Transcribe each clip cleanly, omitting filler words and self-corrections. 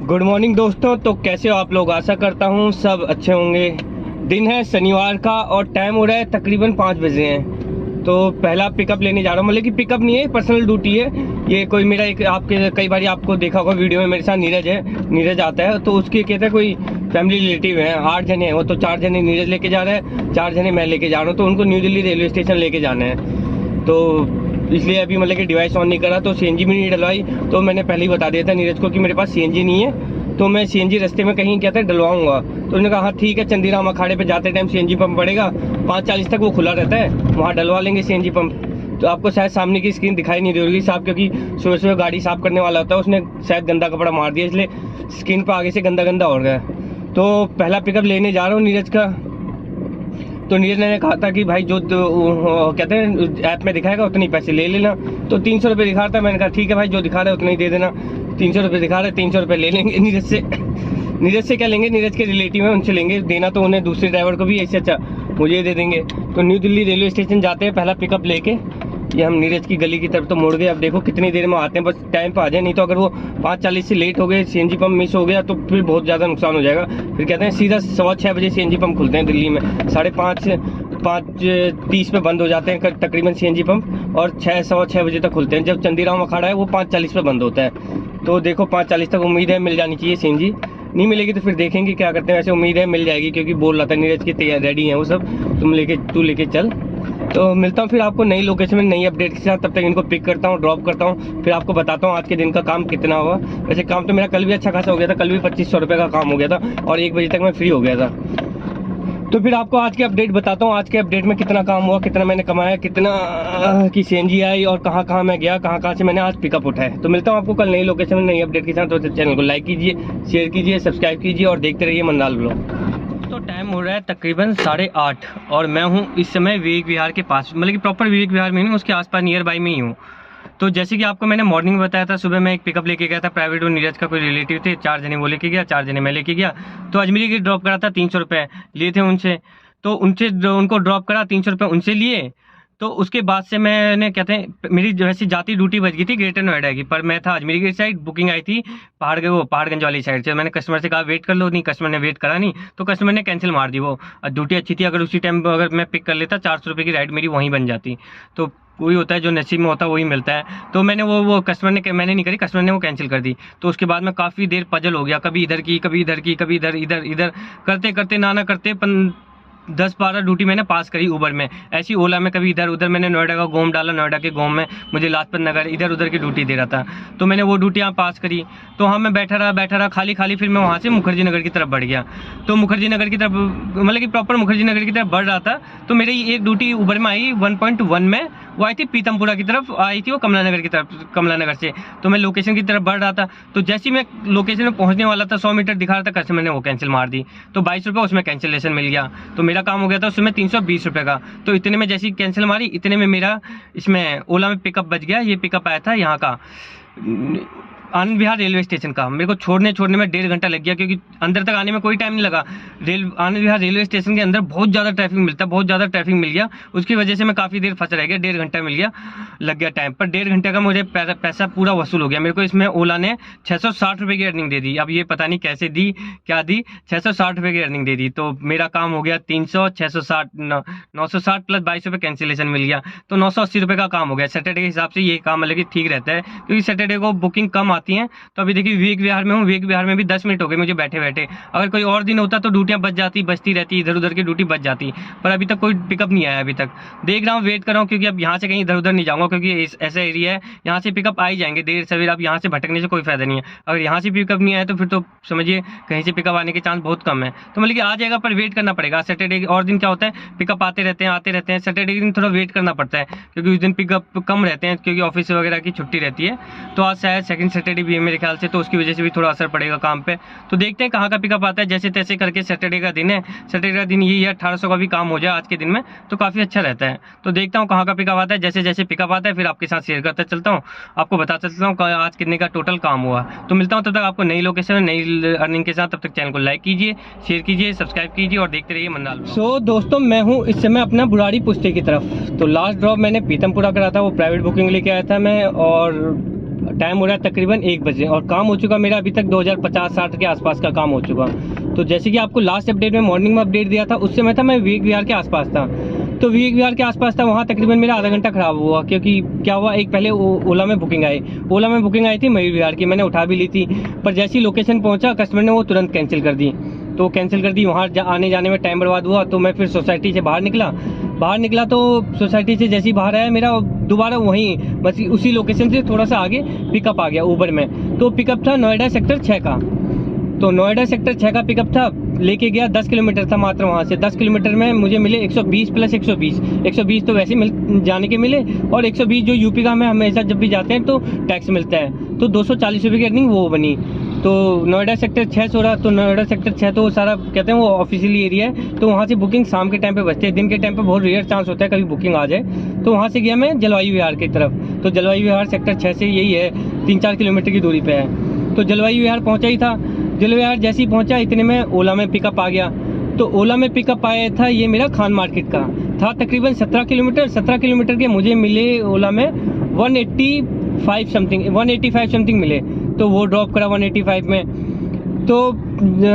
Good morning दोस्तों। तो कैसे हो आप लोग? आशा करता हूँ सब अच्छे होंगे। दिन है शनिवार का और टाइम हो रहा है तकरीबन 5 बजे हैं। तो पहला पिकअप लेने जा रहा हूँ, मतलब कि पिकअप नहीं है, पर्सनल ड्यूटी है। ये कोई मेरा एक आपके कई बार आपको देखा होगा वीडियो में, मेरे साथ नीरज है, नीरज आता है। तो उसके कहते हैं कोई फैमिली रिलेटिव है, 8 जने हैं वो, तो 4 जने नीरज लेके जा रहा है, 4 जने मैं लेके जा रहा हूँ। तो उनको न्यू दिल्ली रेलवे स्टेशन लेके जाना है, तो इसलिए अभी मतलब कि डिवाइस ऑन नहीं करा। तो सीएनजी भी नहीं डलवाई। तो मैंने पहले ही बता दिया था नीरज को कि मेरे पास सीएनजी नहीं है, तो मैं सीएनजी रास्ते में कहीं कहते हैं डलवाऊंगा। तो उन्होंने कहा हाँ ठीक है, चंदीराम अखाड़े पे जाते टाइम सीएनजी पंप पड़ेगा, 5:40 तक वो खुला रहता है, वहाँ डलवा लेंगे सीएनजी पंप। तो आपको शायद सामने की स्क्रीन दिखाई नहीं दे रही साहब, क्योंकि सुबह सुबह गाड़ी साफ करने वाला होता है, उसने शायद गंदा कपड़ा मार दिया, इसलिए स्क्रीन पर आगे से गंदा गंदा हो गया। तो पहला पिकअप लेने जा रहा हूँ नीरज का। तो नीरज ने कहा था कि भाई जो कहते हैं ऐप में दिखाएगा उतने पैसे ले लेना। तो 300 रुपये दिखा रहा था। मैंने कहा ठीक है भाई, जो दिखा रहा है उतना ही दे देना। 300 रुपये दिखा रहे, 300 रुपये ले लेंगे नीरज से। नीरज से क्या लेंगे, नीरज के रिलेटिव है उनसे लेंगे। देना तो उन्हें दूसरे ड्राइवर को भी, ऐसे अच्छा मुझे दे देंगे। तो न्यू दिल्ली रेलवे स्टेशन जाते हैं पहला पिकअप लेके। ये हम नीरज की गली की तरफ तो मुड़ गए। अब देखो कितनी देर में आते हैं, बस टाइम पे आ जाए, नहीं तो अगर वो 5:40 से लेट हो गए, सीएनजी पंप मिस हो गया, तो फिर बहुत ज़्यादा नुकसान हो जाएगा। फिर कहते हैं सीधा 6:15 बजे सीएनजी पंप खुलते हैं दिल्ली में, 5:30 पे बंद हो जाते हैं तकरीबन सीएनजी पंप, और 6:15 बजे तक खुलते हैं। जब चंदीराम अखाड़ा है वो 5:40 पे बंद होता है। तो देखो 5:40 तक उम्मीद है मिल जानी चाहिए सीएनजी। नहीं मिलेगी तो फिर देखेंगे क्या करते हैं। वैसे उम्मीद है मिल जाएगी, क्योंकि बोल रहा था नीरज की तैयार रेडी है वो सब, तू लेके चल। तो मिलता हूँ फिर आपको नई लोकेशन में नई अपडेट के साथ। तब तक इनको पिक करता हूँ, ड्रॉप करता हूँ, फिर आपको बताता हूँ आज के दिन का काम कितना हुआ। वैसे काम तो मेरा कल भी अच्छा खासा हो गया था, कल भी 2500 रुपये का काम हो गया था, और 1 बजे तक मैं फ्री हो गया था। तो फिर आपको आज की अपडेट बताता हूँ, आज के अपडेट में कितना काम हुआ, कितना मैंने कमाया, कितना की सीएनजी आई, और कहाँ कहाँ मैं गया, कहाँ कहाँ से मैंने आज पिकअप उठाया। तो मिलता हूँ आपको कल नई लोकेशन में नई अपडेट के साथ। तो चैनल को लाइक कीजिए, शेयर कीजिए, सब्सक्राइब कीजिए और देखते रहिए मंडाल ब्लॉग। तो टाइम हो रहा है तकरीबन 8:30 और मैं हूँ इस समय विवेक विहार के पास, मतलब कि प्रॉपर विवेक विहार में नहीं, उसके आसपास नियर बाई में ही हूँ। तो जैसे कि आपको मैंने मॉर्निंग में बताया था, सुबह मैं एक पिकअप लेके गया था प्राइवेट, और नीरज का कोई रिलेटिव थे, 4 जने वो लेके गया, 4 जने मैं लेके गया। तो अजमेरी की ड्रॉप करा था, 300 रुपये लिए थे उनसे। तो उनको ड्रॉप करा, 300 रुपये उनसे लिए। तो उसके बाद से मैंने कहते हैं मेरी वैसे जाती ड्यूटी बच गई थी ग्रेटर नोएडा की, पर मैं था अजमेरी की साइड, बुकिंग आई थी पहाड़गंज वाली साइड से। मैंने कस्टमर से कहा वेट कर लो, नहीं कस्टमर ने वेट करा नहीं, तो कस्टमर ने कैंसिल मार दी। वो ड्यूटी अच्छी थी, अगर उसी टाइम अगर मैं पिक कर लेता 400 रुपये की राइड मेरी वहीं बन जाती। तो वही होता है, जो नसीब में होता है वही मिलता है। तो मैंने वो कस्टमर ने, मैंने नहीं करी, कस्टमर ने वो कैंसिल कर दी। तो उसके बाद मैं काफ़ी देर पजल हो गया, कभी इधर की, कभी इधर की, कभी इधर करते करते नाना करते 10-12 ड्यूटी मैंने पास करी ऊबर में, ऐसी ओला में कभी इधर उधर। मैंने नोएडा का गोम डाला, नोएडा के गोम में मुझे लाजपत नगर इधर उधर की ड्यूटी दे रहा था, तो मैंने वो ड्यूटी यहाँ पास करी। तो हाँ मैं बैठा रहा खाली। फिर मैं वहाँ से मुखर्जी नगर की तरफ बढ़ गया। तो मुखर्जी नगर की तरफ, मतलब कि प्रॉपर मुखर्जी नगर की तरफ बढ़ रहा था, तो मेरी एक ड्यूटी ऊबर में आई 1.1 में, वो आई थी पीतमपुरा की तरफ आई थी, वो कमला नगर की तरफ, कमला नगर से। तो मैं लोकेशन की तरफ बढ़ रहा था, तो जैसे ही मैं लोकेशन में पहुंचने वाला था, 100 मीटर दिखा रहा था, कस्टमर ने वो कैंसिल मार दी। तो 22 रुपये उसमें कैंसिलेशन मिल गया। तो मेरा काम हो गया था उसमें 320 रुपये का। तो इतने में जैसी कैंसिल मारी, इतने में मेरा इसमें ओला में पिकअप बच गया। ये पिकअप आया था यहाँ का आनंद विहार रेलवे स्टेशन का। मेरे को छोड़ने में 1.5 घंटा लग गया, क्योंकि अंदर तक आने में कोई टाइम नहीं लगा। आनंद विहार रेलवे स्टेशन के अंदर बहुत ज़्यादा ट्रैफिक मिलता है, बहुत ज़्यादा ट्रैफिक मिल गया, उसकी वजह से मैं काफ़ी देर फंस रह गया। 1.5 घंटा लग गया टाइम, पर 1.5 घंटे का मुझे पैसा पूरा वसूल हो गया। मेरे को इसमें ओला ने 660 रुपये की अर्निंग दे दी। अब ये पता नहीं कैसे दी, क्या दी, 660 रुपये की अर्निंग दे दी। तो मेरा काम हो गया 300, 660, 960 प्लस 22 रुपये कैंसिलेशन मिल गया, तो 980 रुपये का काम हो गया। सैटरडे के हिसाब से ये काम मतलब कि ठीक रहता है, क्योंकि सैटरडे को बुकिंग कम आती हैं। तो अभी देखिए विवेक विहार में हूँ, विवेक विहार में भी 10 मिनट हो गए मुझे बैठे बैठे। अगर कोई और दिन होता तो ड्यूटियाँ बचती रहती, इधर उधर की ड्यूटी बच जाती, पर अभी तक कोई पिकअप नहीं आया। अभी तक देख रहा हूँ, वेट कर रहा हूँ, क्योंकि अब यहाँ से कहीं इधर उधर नहीं जाऊँगा, क्योंकि ऐसा एरिया है यहाँ से पिकअप आ ही जाएंगे देर सवेर। अब यहाँ से भटकने से कोई फायदा नहीं है। अगर यहाँ से पिकअप नहीं आया तो फिर तो समझिए कहीं से पिकअप आने के चांस बहुत कम है। तो मतलब कि आ जाएगा, पर वेट करना पड़ेगा। सैटरडे और दिन क्या होता है, पिकअप आते रहते हैं। सैटरडे के दिन थोड़ा वेट करना पड़ता है, क्योंकि उस दिन पिकअप कम रहते हैं, क्योंकि ऑफिस वगैरह की छुट्टी रहती है। तो आज शायद सेकंड सैटरडे भी है मेरे ख्याल से, तो उसकी वजह से भी थोड़ा असर पड़ेगा काम पे। तो देखते हैं कहाँ का पिकअप आता है, जैसे तैसे करके। सैटरडे का दिन है, सैटरडे का दिन यही है, 1800 का भी काम हो जाए आज के दिन में तो काफ़ी अच्छा रहता है। तो देखता हूँ कहाँ का पिकअप आता है, जैसे जैसे पिकअप आता है फिर आपके साथ शेयर करता चलता हूँ, आपको बताता चलता हूँ आज कितने का टोटल काम हुआ। तो मिलता हूँ तब तक आपको नई लोकेशन में नई अर्निंग के साथ। तब तक चैनल को लाइक कीजिए, शेयर कीजिए, सब्सक्राइब कीजिए और देखते रहिए मंडाल। सो दोस्तों, मैं हूँ इस समय अपना बुराड़ी पुश्ते की तरफ। तो लास्ट ड्रॉप मैंने पीतमपुरा करा था, वो प्राइवेट बुकिंग लेके आया था मैं, और टाइम हो रहा है तकरीबन 1 बजे और काम हो चुका मेरा अभी तक 2050-60 के आसपास का काम हो चुका। तो जैसे कि आपको लास्ट अपडेट में मॉर्निंग में अपडेट दिया था, उस समय था मैं विवेक विहार के आसपास था। तो विवेक विहार के आसपास था, वहाँ तकरीबन मेरा आधा घंटा खराब हुआ, क्योंकि क्या हुआ, एक पहले ओला में बुकिंग आई थी मयूर विहार की, मैंने उठा भी ली थी, पर जैसी लोकेशन पहुंचा कस्टमर ने वो तुरंत कैंसिल कर दी। तो कैंसिल कर दी, वहाँ आने जाने में टाइम बर्बाद हुआ। तो मैं फिर सोसाइटी से बाहर निकला तो सोसाइटी से जैसे ही बाहर आया, मेरा दोबारा वहीं बस उसी लोकेशन से थोड़ा सा आगे पिकअप आ गया ऊबर में। तो पिकअप था नोएडा सेक्टर 6 का। तो नोएडा सेक्टर 6 का पिकअप था, लेके गया 10 किलोमीटर था मात्र वहाँ से। 10 किलोमीटर में मुझे मिले 120 प्लस 120 तो वैसे जाने के मिले, और 120 जो यूपी का हमें हमेशा जब भी जाते हैं तो टैक्स मिलता है, तो 240 रुपये की अर्निंग वो बनी। तो नोएडा सेक्टर 6 से हो रहा, तो नोएडा सेक्टर 6 तो सारा कहते हैं वो ऑफिशियली एरिया है, तो वहाँ से बुकिंग शाम के टाइम पे बचती है, दिन के टाइम पे बहुत रेयर चांस होता है कभी बुकिंग आ जाए। तो वहाँ से गया मैं जलवायु विहार की तरफ। तो जलवायु विहार सेक्टर 6 से यही है, 3-4 किलोमीटर की दूरी पे है। तो जलवायु विहार पहुँचा ही था। जलवायु विहार जैसे ही पहुँचा इतने में ओला में पिकअप आ गया। तो ओला में पिकअप आया था ये मेरा खान मार्केट का था, तकरीबन 17 किलोमीटर के मुझे मिले ओला में 185 समथिंग मिले। तो वो ड्रॉप करा 185 में। तो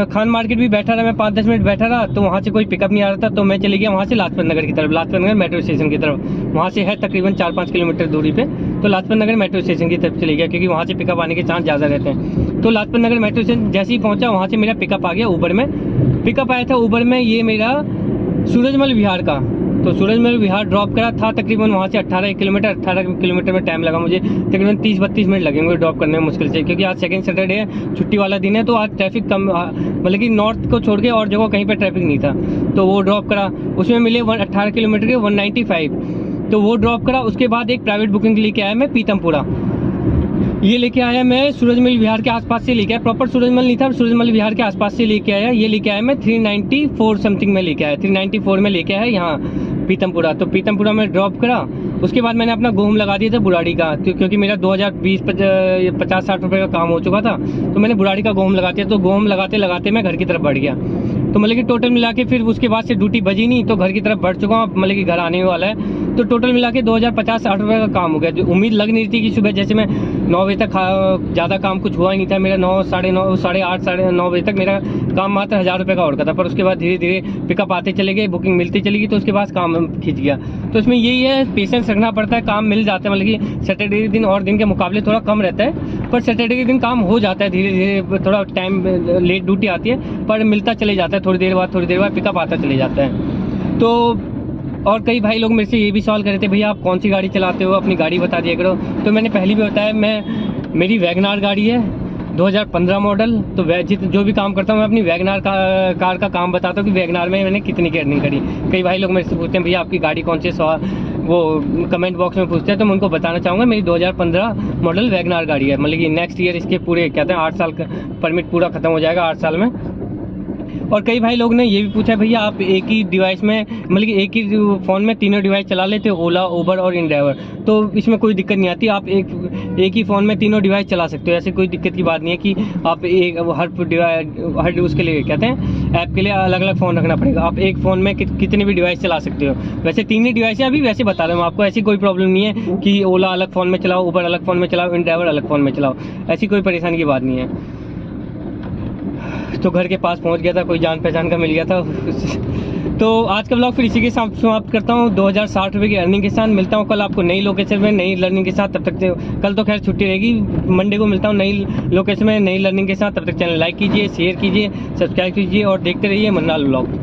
खान मार्केट भी बैठा रहा मैं, 5-10 मिनट बैठा रहा, तो वहाँ से कोई पिकअप नहीं आ रहा था। तो मैं चले गया वहाँ से लाजपत नगर की तरफ, लाजपत नगर मेट्रो स्टेशन की तरफ। वहाँ से है तकरीबन 4-5 किलोमीटर दूरी पे। तो लाजपत नगर मेट्रो स्टेशन की तरफ चले गया, क्योंकि वहाँ से पिकअप आने के चांस ज़्यादा रहते हैं। तो लाजपत नगर मेट्रो स्टेशन जैसे ही पहुँचा, वहाँ से मेरा पिकअप आ गया ऊबर में। पिकअप आया था ऊबर में ये मेरा सूरजमल विहार का। तो सूरजमल विहार ड्रॉप करा था तकरीबन वहाँ से 18 किलोमीटर में टाइम लगा मुझे, तकरीबन 30-32 मिनट लगेंगे ड्रॉप करने में मुश्किल से, क्योंकि आज सेकंड सैटरडे है, छुट्टी वाला दिन है। तो आज ट्रैफिक कम, मतलब कि नॉर्थ को छोड़ के और जगह कहीं पर ट्रैफिक नहीं था। तो वो ड्रॉप करा, उसमें मिले 18 किलोमीटर के 195। तो वो ड्रॉप करा। उसके बाद एक प्राइवेट बुकिंग लेके आया मैं पीतमपुरा, ये लेके आया मैं सूरजमल विहार के आसपास से लेके आया, प्रॉपर सूरजमल नहीं था, सूरजमल विहार के आसपास से लेके आया। ये लेके आया मैं 394 समथिंग में लेके आया, 394 में लेके आया यहाँ पीतमपुरा। तो पीतमपुरा में ड्रॉप करा। उसके बाद मैंने अपना गोहम लगा दिया था बुराड़ी का, क्योंकि मेरा 2020-50-60 रुपये का काम हो चुका था। तो मैंने बुराड़ी का गोहम लगा दिया। तो गोहम लगाते लगाते मैं घर की तरफ बढ़ गया। तो मतलब कि टोटल मिला के फिर उसके बाद से ड्यूटी बजी नहीं, तो घर की तरफ बढ़ चुका हूँ, मतलब कि घर आने वाला है। तो टोटल मिला के 2050-60 रुपये का काम हो गया। जो उम्मीद लग नहीं थी कि सुबह जैसे मैं 9 बजे तक ज़्यादा काम कुछ हुआ ही नहीं था मेरा, 9, साढ़े 9, 8:30, साढ़े 9 बजे तक मेरा काम मात्र 1000 रुपये का और का था। पर उसके बाद धीरे धीरे पिकअप आते चले गए, बुकिंग मिलती चली गई, तो उसके बाद काम खिंच गया। तो इसमें यही है, पेशेंस रखना पड़ता है, काम मिल जाता है। मतलब कि सैटरडे के दिन और दिन के मुकाबले थोड़ा कम रहता है, पर सैटरडे के दिन काम हो जाता है धीरे धीरे। थोड़ा टाइम लेट ड्यूटी आती है, पर मिलता चले जाता है, थोड़ी देर बाद पिकअप आता चले जाता है। तो और कई भाई लोग मेरे से ये भी सवाल कर रहे थे, भैया आप कौन सी गाड़ी चलाते हो, अपनी गाड़ी बता दिया करो। तो मैंने पहले भी बताया, मेरी वैगनार गाड़ी है 2015 मॉडल। तो जो भी काम करता हूँ मैं अपनी वैगनार कार का काम बताता हूँ कि वैगनार में मैंने कितनी की अर्निंग करी। कई भाई लोग मेरे से पूछते हैं भैया आपकी गाड़ी कौन सी, वो कमेंट बॉक्स में पूछते हैं। तो मैं उनको बताना चाहूँगा मेरी 2015 मॉडल वैगनार गाड़ी है। मतलब कि नेक्स्ट ईयर इसके पूरे कहते हैं 8 साल का परमिट पूरा खत्म हो जाएगा 8 साल में। और कई भाई लोग ने ये भी पूछा भैया आप एक ही डिवाइस में, मतलब कि एक ही फ़ोन में तीनों डिवाइस चला लेते हो, ओला, उबर और इनड्राइवर। तो इसमें कोई दिक्कत नहीं आती, आप एक ही फ़ोन में तीनों डिवाइस चला सकते हो। ऐसे कोई दिक्कत की बात नहीं है कि आप हर उसके लिए कहते हैं ऐप के लिए अलग अलग फ़ोन रखना पड़ेगा। आप एक फ़ोन में कितने भी डिवाइस चला सकते हो। वैसे 3 ही डिवाइस है अभी, वैसे बता रहा हूँ आपको, ऐसी कोई प्रॉब्लम नहीं है कि ओला अलग फ़ोन में चलाओ, उबर अलग फ़ोन में चलाओ, इनड्राइवर अलग फ़ोन में चलाओ, ऐसी कोई परेशानी की बात नहीं है। तो घर के पास पहुंच गया था, कोई जान पहचान का मिल गया था। तो आज का ब्लॉग फिर इसी के साथ समाप्त करता हूं, 2060 रुपये की अर्निंग के साथ। मिलता हूं कल आपको नई लोकेशन में नई लर्निंग के साथ। तब तक कल तो खैर छुट्टी रहेगी, मंडे को मिलता हूं नई लोकेशन में नई लर्निंग के साथ। तब तक चैनल लाइक कीजिए, शेयर कीजिए, सब्सक्राइब कीजिए और देखते रहिए मन्नाल ब्लॉग।